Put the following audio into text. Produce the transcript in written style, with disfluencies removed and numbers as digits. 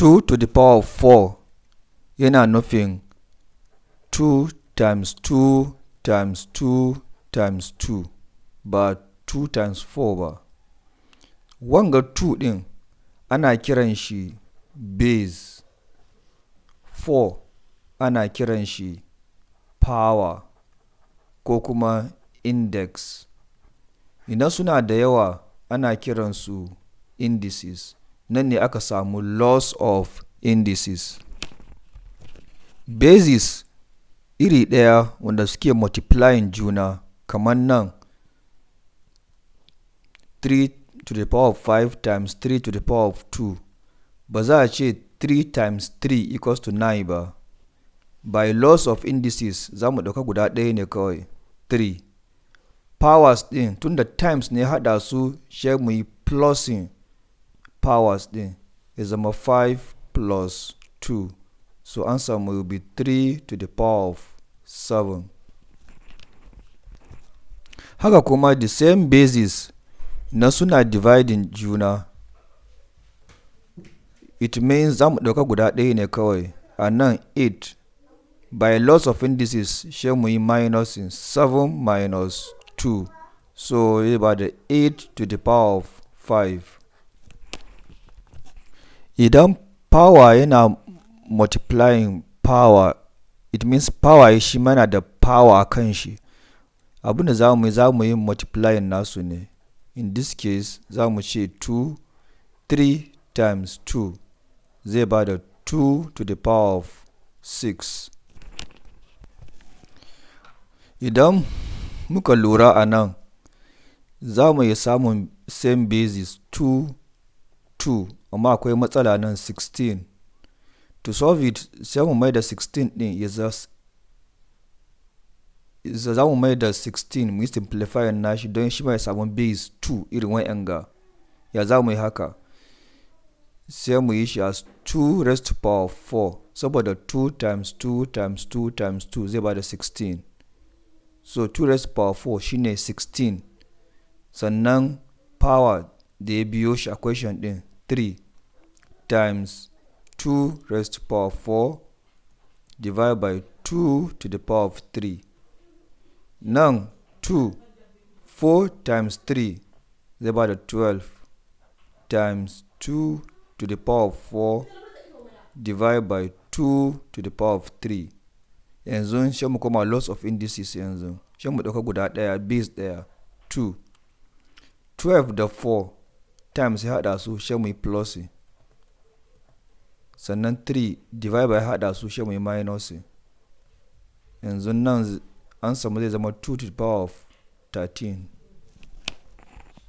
2 to the power of 4 yana nufin 2 times 2 times 2 times 2 ba 2 times 4 ba. Wanga 2 ɗin ana kiran shi base, 4 ana kiran shi power ko kuma index. Idan suna da yawa ana kiransu indices. Nan ne aka samu laws of indices. Bases iri ɗaya wanda suke multiplying juna kamar nan 3 to the power of 5 times 3 to the power of 2 ba za a ce 3 times 3 equals to 9 ba. By laws of indices za mu ɗauka guda ɗaya ne kawai 3. Powers ɗin tunda times ne haɗa su sai mu yi plusing powers ɗin ya zama 5 plus 2. So answer will be 3 to the power of 7. Haka kuma the same bases na suna dividing juna. It means za mu ɗauka guda ɗaya ne kawai. A nan 8. By laws of indices sai mu yi minusing 7 minus 2. So ya ba da 8 to the power of 5. Idan power yana multiplying power, it means power shi mana da power kan shi. Abinda za mu yi multiplying nasu ne. In this case za mu ce 2, 3 times 2 zai ba da 2 to the power of 6. Idan muka lura a nan za mu yi samun same basis 2, 2 amma akwai matsala nan 16. To solve it sai mu mai da 16 ɗin za mu mai da 16 mu yi simplifying nashi don shi mai samun base 2 irin wa'yanga. Ya za mu yi haka? Sai mu yi shi as 2 raised to power 4 saboda 2 times 2 times 2 times 2 zai ba da 16. So 2 raised to power 4 shine 16. Sannan power da ya biyo shi a question ɗin 3 times 2 raised to power 4 divided by 2 to the power of 3. Nan 2, 4 times 3 zai ba da 12 times 2 to the power of 4 divided by 2 to the power of 3. Yanzu sai mu koma laws of indices yanzu. Sai mu ɗauka guda ɗaya base ɗaya 2. 12 da 4 times ya haɗa su sai mu yi plusing. Sannan 3 divide by haɗa su sai mu yi minusing. Yanzu nan an samu zai zama 2 to the power of 13.